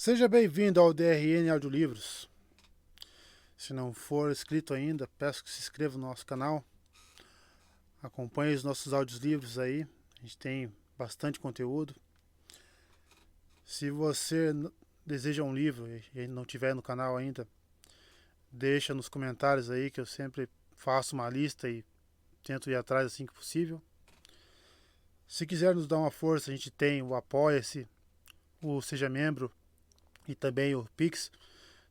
Seja bem-vindo ao DRN Audiolivros. Se não for inscrito ainda, peço que se inscreva no nosso canal. Acompanhe os nossos audiolivros aí. A gente tem bastante conteúdo. Se você deseja um livro e não tiver no canal ainda, deixa nos comentários aí que eu sempre faço uma lista e tento ir atrás assim que possível. Se quiser nos dar uma força, a gente tem o Apoia-se, o Seja Membro e também o Pix.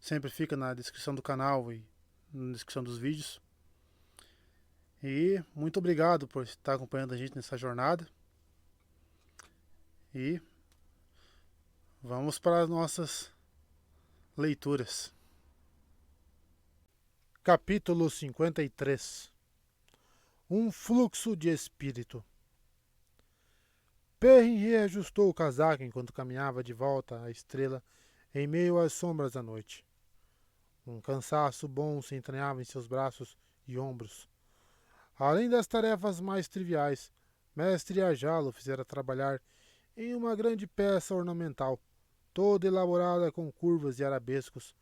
Sempre fica na descrição do canal e na descrição dos vídeos. E muito obrigado por estar acompanhando a gente nessa jornada. E vamos para as nossas leituras. Capítulo 53. Um fluxo de espírito. Perrin reajustou o casaco enquanto caminhava de volta à estrela em meio às sombras da noite. Um cansaço bom se entranhava em seus braços e ombros. Além das tarefas mais triviais, Mestre Ajalo o fizera trabalhar em uma grande peça ornamental, toda elaborada com curvas e arabescos,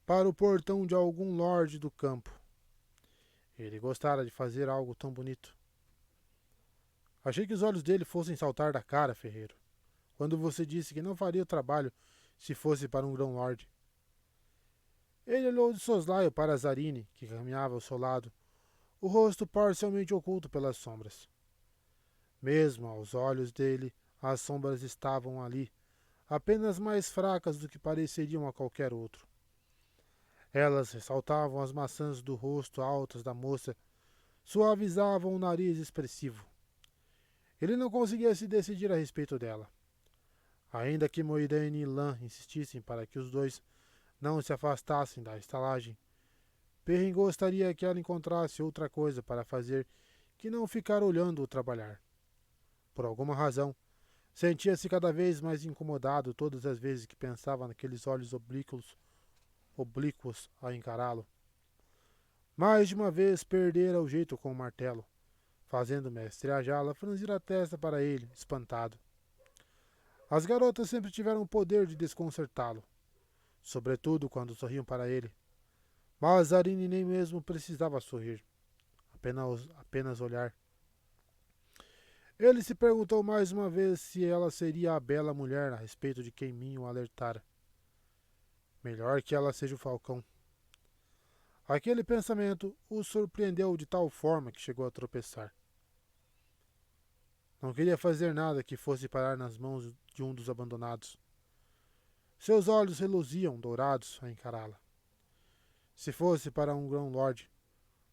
para o portão de algum lorde do campo. Ele gostara de fazer algo tão bonito. Achei que os olhos dele fossem saltar da cara, ferreiro, quando você disse que não faria o trabalho se fosse para um grão-lorde. Ele olhou de soslaio para Zarine, que caminhava ao seu lado, o rosto parcialmente oculto pelas sombras. Mesmo aos olhos dele, as sombras estavam ali, apenas mais fracas do que pareceriam a qualquer outro. Elas ressaltavam as maçãs do rosto altas da moça, suavizavam o nariz expressivo. Ele não conseguia se decidir a respeito dela. Ainda que Moiraine e Lan insistissem para que os dois não se afastassem da estalagem, Perrin gostaria que ela encontrasse outra coisa para fazer que não ficar olhando-o trabalhar. Por alguma razão, sentia-se cada vez mais incomodado todas as vezes que pensava naqueles olhos oblíquos a encará-lo. Mais de uma vez perdera o jeito com o martelo, fazendo o mestre Ajala franzir a testa para ele, espantado. As garotas sempre tiveram o poder de desconcertá-lo, sobretudo quando sorriam para ele. Mas Zarine nem mesmo precisava sorrir, apenas olhar. Ele se perguntou mais uma vez se ela seria a bela mulher a respeito de quem Minho o alertara. Melhor que ela seja o falcão. Aquele pensamento o surpreendeu de tal forma que chegou a tropeçar. Não queria fazer nada que fosse parar nas mãos de um dos abandonados. Seus olhos reluziam, dourados, a encará-la. Se fosse para um grão-lorde,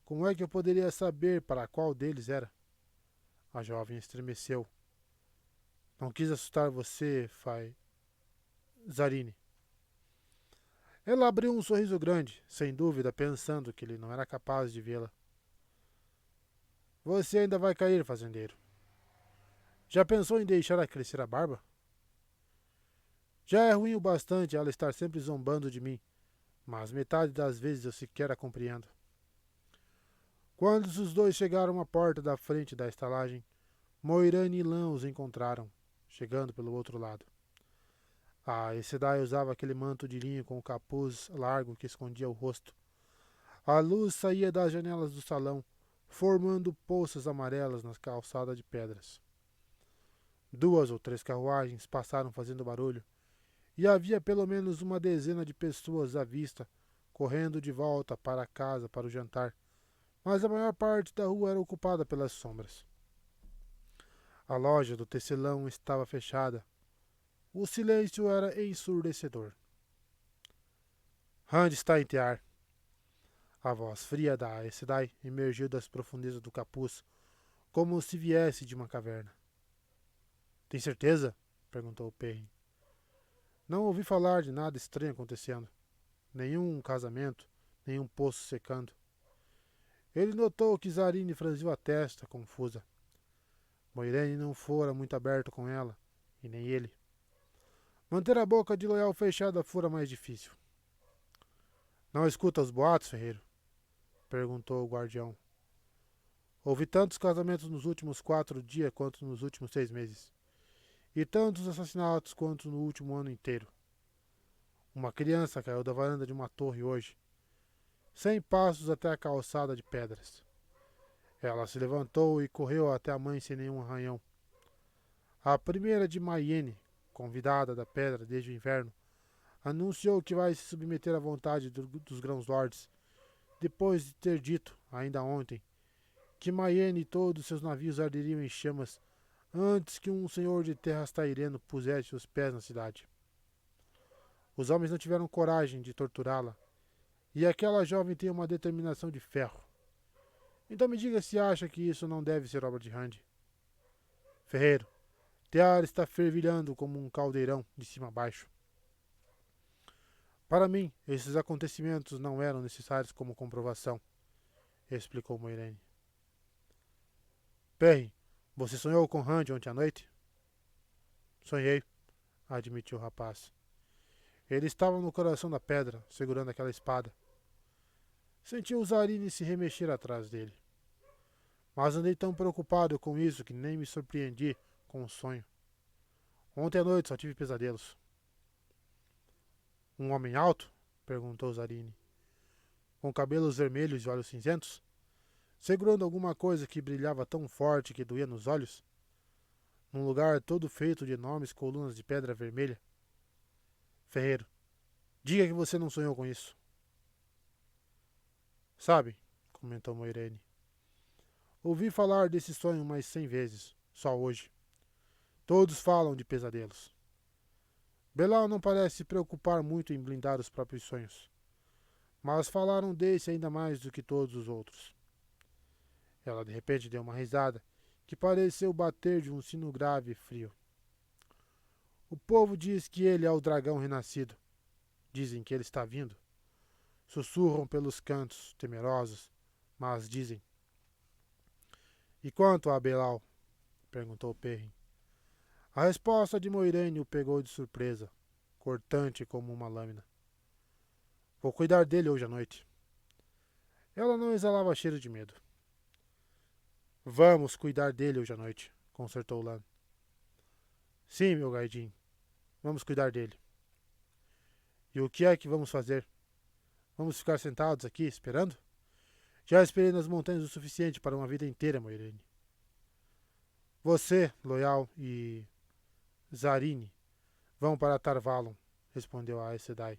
como é que eu poderia saber para qual deles era? A jovem estremeceu. Não quis assustar você, Zarine. Ela abriu um sorriso grande, sem dúvida pensando que ele não era capaz de vê-la. Você ainda vai cair, fazendeiro. Já pensou em deixar crescer a barba? Já é ruim o bastante ela estar sempre zombando de mim, mas metade das vezes eu sequer a compreendo. Quando os dois chegaram à porta da frente da estalagem, Moiraine e Lan os encontraram, chegando pelo outro lado. A Aes Sedai usava aquele manto de linho com o capuz largo que escondia o rosto. A luz saía das janelas do salão, formando poças amarelas na calçada de pedras. 2 ou 3 carruagens passaram fazendo barulho, e havia pelo menos uma dezena de pessoas à vista, correndo de volta para casa para o jantar, mas a maior parte da rua era ocupada pelas sombras. A loja do tecelão estava fechada. O silêncio era ensurdecedor. Rand está em Tear. A voz fria da Aes Sedai emergiu das profundezas do capuz, como se viesse de uma caverna. Tem certeza? Perguntou Perrin. Não ouvi falar de nada estranho acontecendo. Nenhum casamento, nenhum poço secando. Ele notou que Zarine franziu a testa, confusa. Moiraine não fora muito aberto com ela, e nem ele. Manter a boca de Loial fechada fora mais difícil. Não escuta os boatos, ferreiro? Perguntou o guardião. Houve tantos casamentos nos últimos 4 dias quanto nos últimos 6 meses. E tantos assassinatos quanto no último ano inteiro. Uma criança caiu da varanda de uma torre hoje, 100 passos até a calçada de pedras. Ela se levantou e correu até a mãe sem nenhum arranhão. A primeira de Mayenne, convidada da pedra desde o inverno, anunciou que vai se submeter à vontade dos grãos-lordes, depois de ter dito, ainda ontem, que Mayenne e todos seus navios arderiam em chamas antes que um senhor de terras taireno pusesse os pés na cidade. Os homens não tiveram coragem de torturá-la, e aquela jovem tem uma determinação de ferro. Então me diga se acha que isso não deve ser obra de Rand. Ferreiro, Tear está fervilhando como um caldeirão de cima a baixo. Para mim, esses acontecimentos não eram necessários como comprovação, explicou Moiraine. Perry, você sonhou com Rand ontem à noite? Sonhei, admitiu o rapaz. Ele estava no coração da pedra, segurando aquela espada. Senti o Zarine se remexer atrás dele. Mas andei tão preocupado com isso que nem me surpreendi com o sonho. Ontem à noite só tive pesadelos. Um homem alto? Perguntou Zarine. Com cabelos vermelhos e olhos cinzentos? Segurando alguma coisa que brilhava tão forte que doía nos olhos? Num lugar todo feito de enormes colunas de pedra vermelha? Ferreiro, diga que você não sonhou com isso. Sabe, comentou Moiraine, ouvi falar desse sonho mais 100 vezes, só hoje. Todos falam de pesadelos. Belal não parece se preocupar muito em blindar os próprios sonhos, mas falaram desse ainda mais do que todos os outros. Ela de repente deu uma risada que pareceu bater de um sino grave e frio. O povo diz que ele é o dragão renascido. Dizem que ele está vindo. Sussurram pelos cantos, temerosos, mas dizem. E quanto a Belal? Perguntou Perrin. A resposta de Moiraine o pegou de surpresa, cortante como uma lâmina. Vou cuidar dele hoje à noite. Ela não exalava cheiro de medo. Vamos cuidar dele hoje à noite, consertou Lan. Sim, meu Gaidin. Vamos cuidar dele. E o que é que vamos fazer? Vamos ficar sentados aqui, esperando? Já esperei nas montanhas o suficiente para uma vida inteira, Moiraine. Você, Loyal e Zarine vão para Tarvalon, respondeu a Aes Sedai.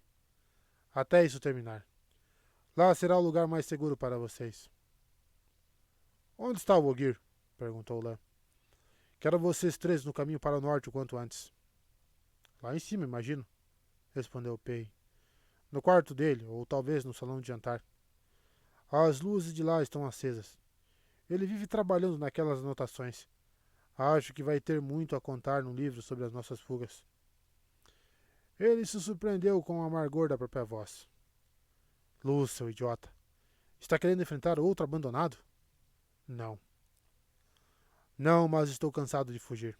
Até isso terminar. Lá será o lugar mais seguro para vocês. Onde está o Ogier? Perguntou Lan. Quero vocês três no caminho para o norte o quanto antes. Lá em cima, imagino, respondeu Pei. No quarto dele, ou talvez no salão de jantar. As luzes de lá estão acesas. Ele vive trabalhando naquelas anotações. Acho que vai ter muito a contar no livro sobre as nossas fugas. Ele se surpreendeu com o amargor da própria voz. Luz, seu idiota. Está querendo enfrentar outro abandonado? Não. Não, mas estou cansado de fugir.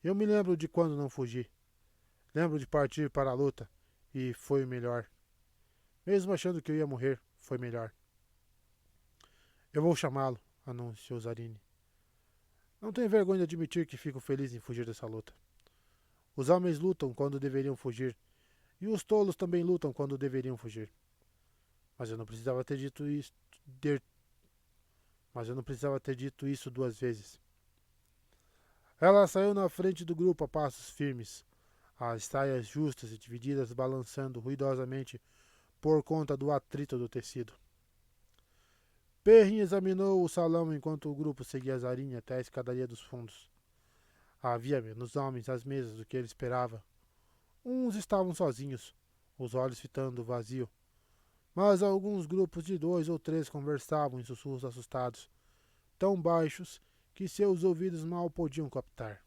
Eu me lembro de quando não fugi. Lembro de partir para a luta, e foi o melhor. Mesmo achando que eu ia morrer, foi melhor. Eu vou chamá-lo, anunciou Zarine. Não tenho vergonha de admitir que fico feliz em fugir dessa luta. Os homens lutam quando deveriam fugir, e os tolos também lutam quando deveriam fugir. Mas eu não precisava ter dito isso. Mas eu não precisava ter dito isso 2 vezes. Ela saiu na frente do grupo a passos firmes, as saias justas e divididas balançando ruidosamente por conta do atrito do tecido. Perrin examinou o salão enquanto o grupo seguia Zarine até a escadaria dos fundos. Havia menos homens às mesas do que ele esperava. Uns estavam sozinhos, os olhos fitando o vazio, mas alguns grupos de 2 ou 3 conversavam em sussurros assustados, tão baixos que seus ouvidos mal podiam captar.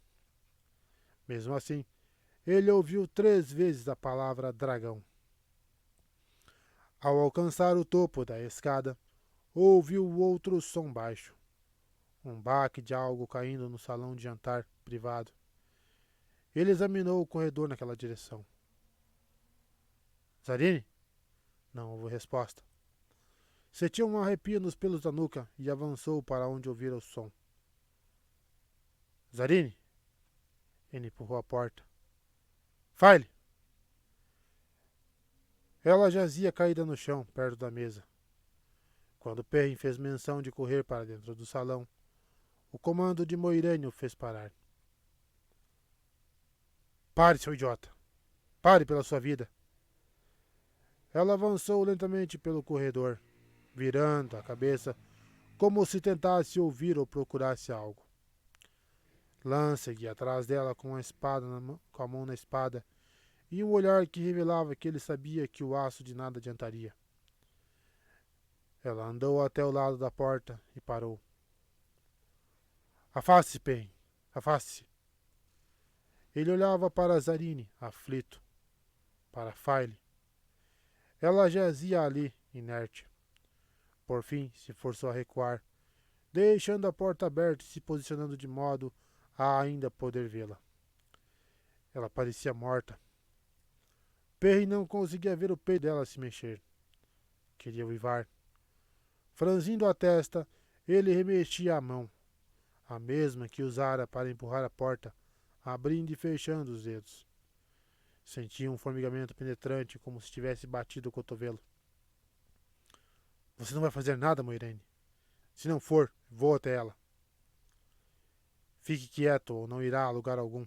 Mesmo assim, ele ouviu 3 vezes a palavra dragão. Ao alcançar o topo da escada, ouviu outro som baixo. Um baque de algo caindo no salão de jantar privado. Ele examinou o corredor naquela direção. Zarine? Não houve resposta. Sentiu um arrepio nos pelos da nuca e avançou para onde ouvira o som. Zarine? Ele empurrou a porta. Fale! Ela jazia caída no chão, perto da mesa. Quando Perrin fez menção de correr para dentro do salão, o comando de Moiraine o fez parar. Pare, seu idiota! Pare pela sua vida! Ela avançou lentamente pelo corredor, virando a cabeça como se tentasse ouvir ou procurasse algo. Lan seguia atrás dela com com a mão na espada e um olhar que revelava que ele sabia que o aço de nada adiantaria. Ela andou até o lado da porta e parou. Afaste-se, Perrin. Afaste-se. Ele olhava para Zarine, aflito. Para Faile. Ela jazia ali, inerte. Por fim, se forçou a recuar, deixando a porta aberta e se posicionando de modo a ainda poder vê-la. Ela parecia morta. Perry não conseguia ver o peito dela se mexer. Queria uivar. Franzindo a testa, ele remexia a mão, a mesma que usara para empurrar a porta, abrindo e fechando os dedos. Sentia um formigamento penetrante, como se tivesse batido o cotovelo. Você não vai fazer nada, Moiraine. Se não for, vou até ela. Fique quieto ou não irá a lugar algum,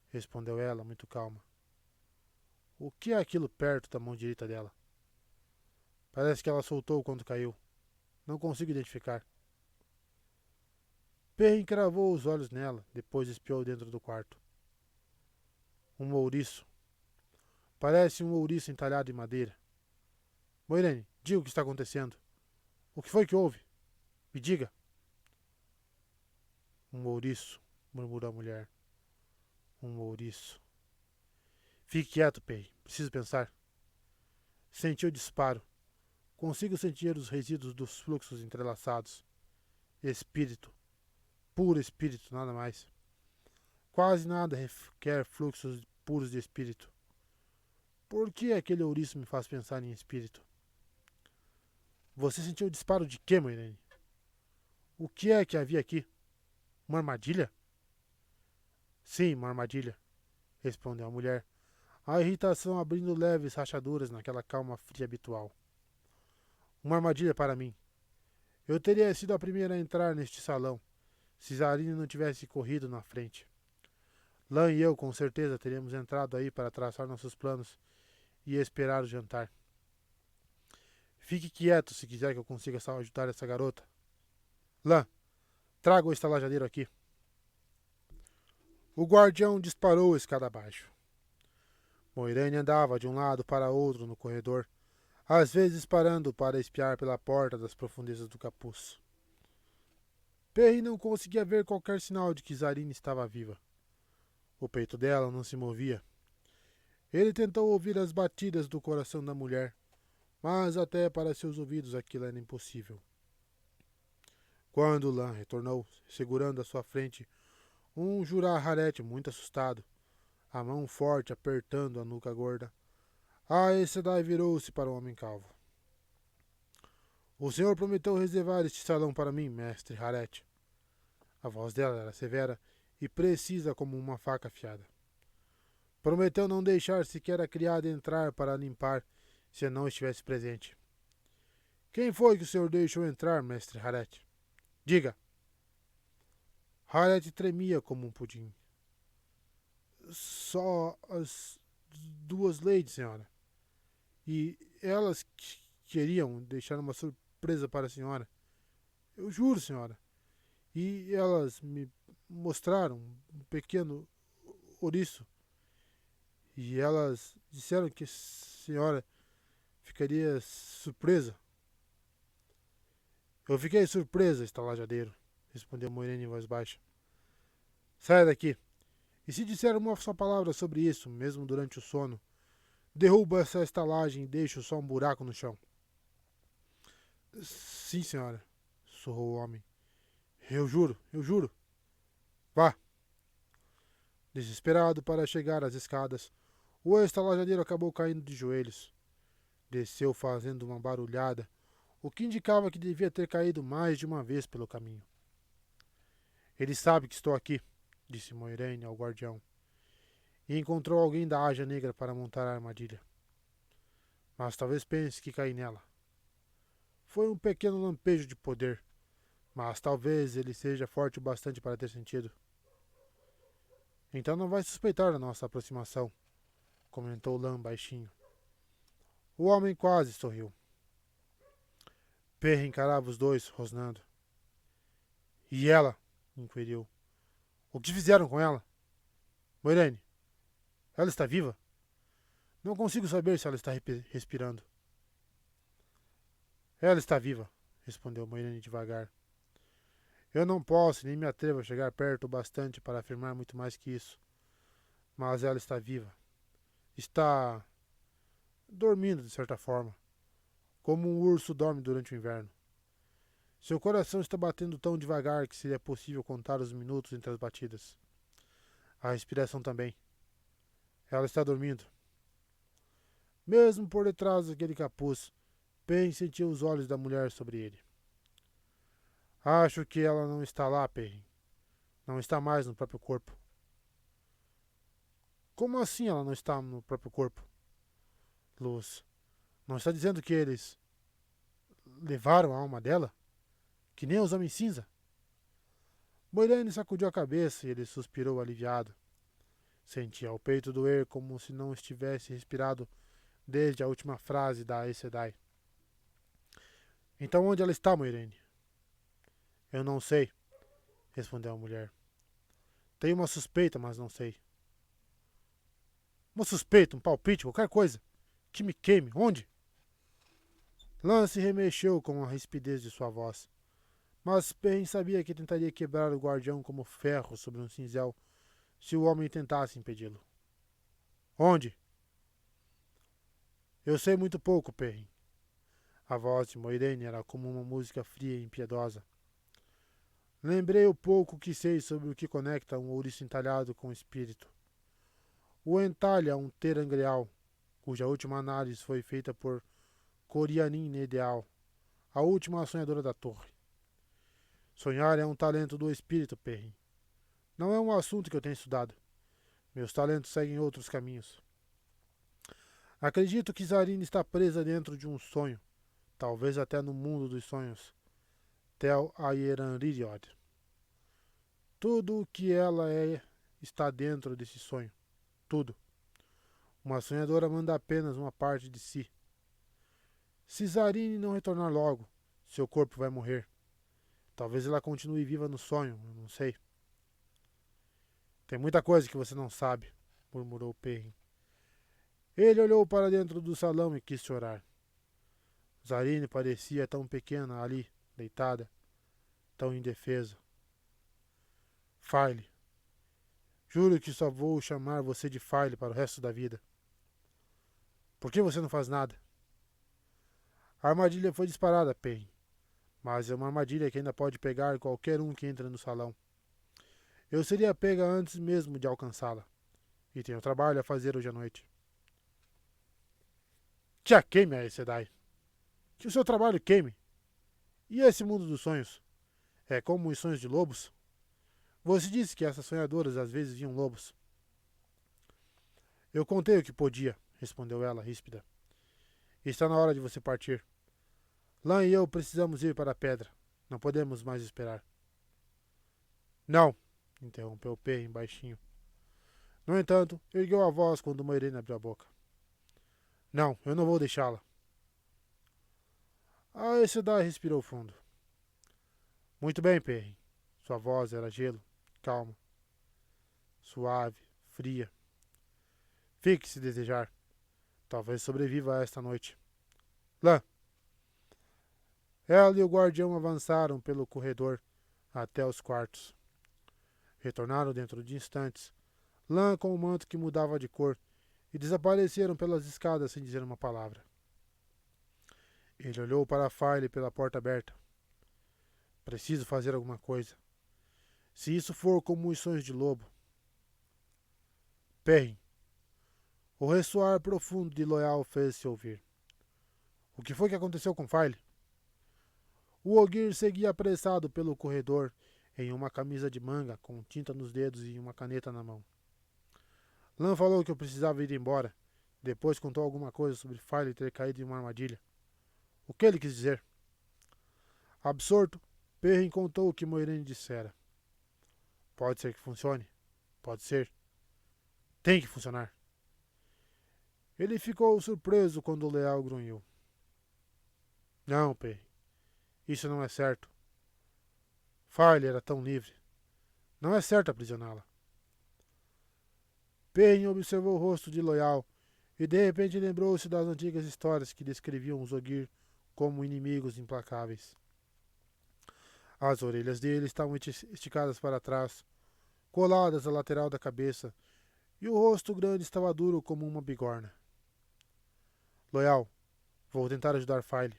respondeu ela, muito calma. O que é aquilo perto da mão direita dela? Parece que ela soltou quando caiu. Não consigo identificar. Perrin cravou os olhos nela, depois espiou dentro do quarto. Um ouriço. Parece um ouriço entalhado em madeira. Moiraine, diga o que está acontecendo. O que foi que houve? Me diga. Um ouriço, murmurou a mulher. Um ouriço. Fique quieto, Perrin. Preciso pensar. Senti o disparo. Consigo sentir os resíduos dos fluxos entrelaçados. Espírito. Puro espírito, nada mais. Quase nada requer fluxos puros de espírito. Por que aquele ouriço me faz pensar em espírito? Você sentiu o disparo de quê, Moiraine? O que é que havia aqui? Uma armadilha? Sim, uma armadilha, respondeu a mulher, a irritação abrindo leves rachaduras naquela calma fria habitual. Uma armadilha para mim. Eu teria sido a primeira a entrar neste salão, se Zarine não tivesse corrido na frente. Lan e eu, com certeza, teríamos entrado aí para traçar nossos planos e esperar o jantar. Fique quieto se quiser que eu consiga ajudar essa garota. Lan, traga o estalajadeiro aqui. O guardião disparou a escada abaixo. Moiraine andava de um lado para outro no corredor, às vezes parando para espiar pela porta das profundezas do capuz. Perry não conseguia ver qualquer sinal de que Zarine estava viva. O peito dela não se movia. Ele tentou ouvir as batidas do coração da mulher, mas até para seus ouvidos aquilo era impossível. Quando Lan retornou, segurando à sua frente um Jurah Hareth muito assustado, a mão forte apertando a nuca gorda, a Aes Sedai virou-se para o homem calvo. O senhor prometeu reservar este salão para mim, mestre Hareth. A voz dela era severa e precisa como uma faca afiada. Prometeu não deixar sequer a criada entrar para limpar se eu não estivesse presente. Quem foi que o senhor deixou entrar, mestre Hareth? Diga. Hareth tremia como um pudim. Só as duas ladies, senhora. E elas queriam deixar uma surpresa para a senhora. Eu juro, senhora. E elas me mostraram um pequeno ouriço. E elas disseram que a senhora ficaria surpresa. Eu fiquei surpresa, estalajadeiro, respondeu Moiraine em voz baixa. Saia daqui. E se disser uma só palavra sobre isso, mesmo durante o sono, derruba essa estalagem e deixo só um buraco no chão. Sim, senhora, sussurrou o homem. Eu juro, eu juro. Vá. Desesperado para chegar às escadas, o estalajadeiro acabou caindo de joelhos. Desceu fazendo uma barulhada, o que indicava que devia ter caído mais de uma vez pelo caminho. Ele sabe que estou aqui, disse Moiraine ao guardião, e encontrou alguém da Ágia Negra para montar a armadilha. mas talvez pense que caí nela. Foi um pequeno lampejo de poder, mas talvez ele seja forte o bastante para ter sentido. Então não vai suspeitar da nossa aproximação, comentou Lan baixinho. O homem quase sorriu. Perry encarava os dois, rosnando. E ela? Inquiriu. O que fizeram com ela? Moiraine, ela está viva? Não consigo saber se ela está respirando. Ela está viva, respondeu Moiraine devagar. Eu não posso nem me atrevo a chegar perto o bastante para afirmar muito mais que isso. Mas ela está viva. Está dormindo, de certa forma, como um urso dorme durante o inverno. Seu coração está batendo tão devagar que seria possível contar os minutos entre as batidas. A respiração também. Ela está dormindo. Mesmo por detrás daquele capuz, Pen sentiu os olhos da mulher sobre ele. Acho que ela não está lá, Perrin. Não está mais no próprio corpo. Como assim ela não está no próprio corpo? Luz, não está dizendo que eles levaram a alma dela? Que nem os homens cinza? Moiraine sacudiu a cabeça e ele suspirou aliviado. Sentia o peito doer como se não estivesse respirado desde a última frase da Aes Sedai. Então onde ela está, Moiraine? Eu não sei, respondeu a mulher. Tenho uma suspeita, mas não sei. Uma suspeita, um palpite, qualquer coisa. Que me queime. Onde? Lance remexeu com a rispidez de sua voz. Mas Perrin sabia que tentaria quebrar o guardião como ferro sobre um cinzel se o homem tentasse impedi-lo. Onde? Eu sei muito pouco, Perrin. A voz de Moiraine era como uma música fria e impiedosa. Lembrei o pouco que sei sobre o que conecta um ouriço entalhado com o espírito. O entalha um terangreal, cuja última análise foi feita por Corianin Nedeal, a última sonhadora da torre. Sonhar é um talento do espírito, Perrin. Não é um assunto que eu tenho estudado. Meus talentos seguem outros caminhos. Acredito que Zarine está presa dentro de um sonho, talvez até no mundo dos sonhos. Tel Ayeranriod. Tudo o que ela é está dentro desse sonho. Tudo. Uma sonhadora manda apenas uma parte de si. Se Zarine não retornar logo, seu corpo vai morrer. Talvez ela continue viva no sonho, eu não sei. Tem muita coisa que você não sabe, murmurou Perrin. Ele olhou para dentro do salão e quis chorar. Zarine parecia tão pequena ali, deitada, tão indefesa. File. Juro que só vou chamar você de File para o resto da vida. Por que você não faz nada? A armadilha foi disparada, Perrin. Mas é uma armadilha que ainda pode pegar qualquer um que entra no salão. Eu seria pega antes mesmo de alcançá-la. E tenho trabalho a fazer hoje à noite. Que a queime, Aes Sedai. Que o seu trabalho queime. E esse mundo dos sonhos? É como os sonhos de lobos? Você disse que essas sonhadoras às vezes viam lobos. Eu contei o que podia, respondeu ela, ríspida. Está na hora de você partir. Lan e eu precisamos ir para a pedra. Não podemos mais esperar. Não, interrompeu Perrin baixinho. No entanto, ergueu a voz quando Moiraine abriu a boca. Não, eu não vou deixá-la. A Aes Sedai respirou fundo. Muito bem, Perrin. Sua voz era gelo, calma, suave, fria. Fique se desejar. Talvez sobreviva a esta noite. Lan. Ela e o guardião avançaram pelo corredor até os quartos. Retornaram dentro de instantes, Lan com o manto que mudava de cor, e desapareceram pelas escadas sem dizer uma palavra. Ele olhou para a File pela porta aberta. Preciso fazer alguma coisa. Se isso for como os sonhos de lobo. Perrin. O ressoar profundo de Loial fez-se ouvir. O que foi que aconteceu com File? O Ogier seguia apressado pelo corredor, em uma camisa de manga, com tinta nos dedos e uma caneta na mão. Lan falou que eu precisava ir embora. Depois contou alguma coisa sobre File ter caído em uma armadilha. O que ele quis dizer? Absorto, Perrin contou o que Moiraine dissera. Pode ser que funcione. Pode ser. Tem que funcionar. Ele ficou surpreso quando o leal grunhiu. Não, Perrin. Isso não é certo. File era tão livre. Não é certo aprisioná-la. Perrin observou o rosto de Loial e de repente lembrou-se das antigas histórias que descreviam os Ogier como inimigos implacáveis. As orelhas dele estavam esticadas para trás, coladas à lateral da cabeça, e o rosto grande estava duro como uma bigorna. Loial, vou tentar ajudar File,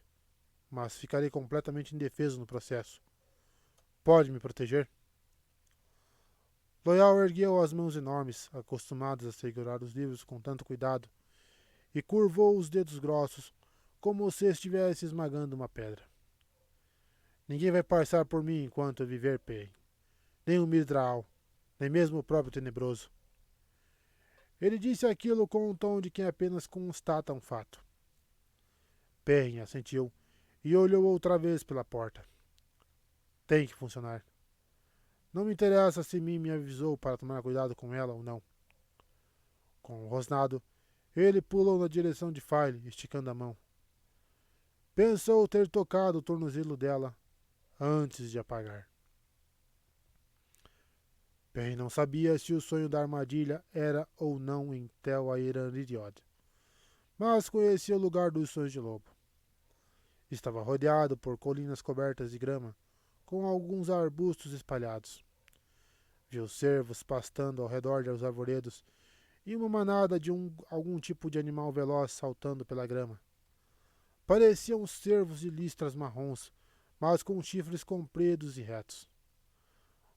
mas ficarei completamente indefeso no processo. Pode me proteger? Loial ergueu as mãos enormes, acostumadas a segurar os livros com tanto cuidado, e curvou os dedos grossos, como se estivesse esmagando uma pedra. Ninguém vai passar por mim enquanto eu viver, Perrin. Nem o Midraal, nem mesmo o próprio Tenebroso. Ele disse aquilo com um tom de quem apenas constata um fato. Perrin assentiu e olhou outra vez pela porta. Tem que funcionar. Não me interessa se Mim me avisou para tomar cuidado com ela ou não. Com um rosnado, ele pulou na direção de File, esticando a mão. Pensou ter tocado o tornozelo dela antes de apagar. Perrin não sabia se o sonho da armadilha era ou não em Tel Airanidiod, mas conhecia o lugar dos sonhos de lobo. Estava rodeado por colinas cobertas de grama, com alguns arbustos espalhados. Viu cervos pastando ao redor dos arvoredos e uma manada de algum tipo de animal veloz saltando pela grama. Pareciam cervos de listras marrons, mas com chifres compridos e retos.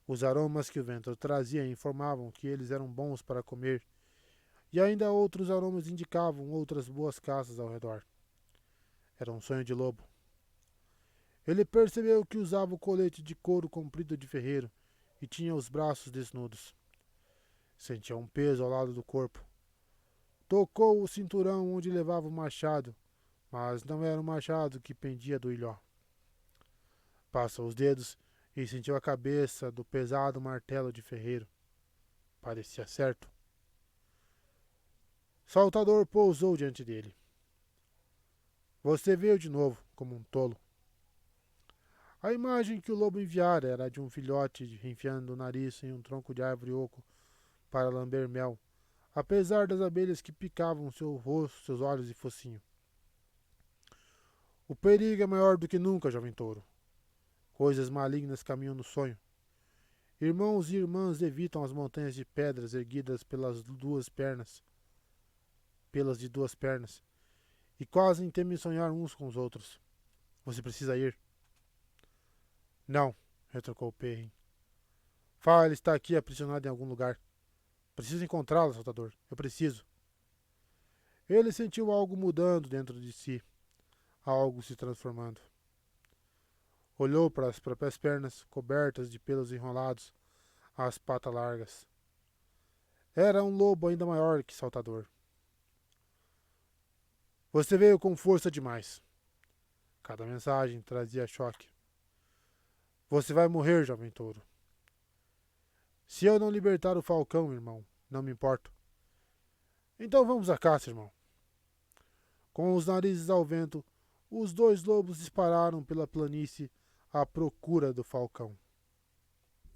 Os aromas que o vento trazia informavam que eles eram bons para comer, e ainda outros aromas indicavam outras boas caças ao redor. Era um sonho de lobo. Ele percebeu que usava o colete de couro comprido de ferreiro e tinha os braços desnudos. Sentia um peso ao lado do corpo. Tocou o cinturão onde levava o machado, mas não era o machado que pendia do ilhó. Passou os dedos e sentiu a cabeça do pesado martelo de ferreiro. Parecia certo. Saltador pousou diante dele. Você veio de novo, como um tolo. A imagem que o lobo enviara era de um filhote enfiando o nariz em um tronco de árvore oco para lamber mel, apesar das abelhas que picavam seu rosto, seus olhos e focinho. O perigo é maior do que nunca, jovem touro. Coisas malignas caminham no sonho. Irmãos e irmãs evitam as montanhas de pedras erguidas pelas de duas pernas, e quase temem sonhar uns com os outros. Você precisa ir. Não, retrucou Perrin. File está aqui aprisionado em algum lugar. Preciso encontrá-la, Saltador. Eu preciso. Ele sentiu algo mudando dentro de si, algo se transformando. Olhou para as próprias pernas, cobertas de pelos enrolados, as patas largas. Era um lobo ainda maior que Saltador. Você veio com força demais. Cada mensagem trazia choque. Você vai morrer, jovem touro. Se eu não libertar o falcão, irmão, não me importo. Então vamos à caça, irmão. Com os narizes ao vento, os dois lobos dispararam pela planície à procura do falcão.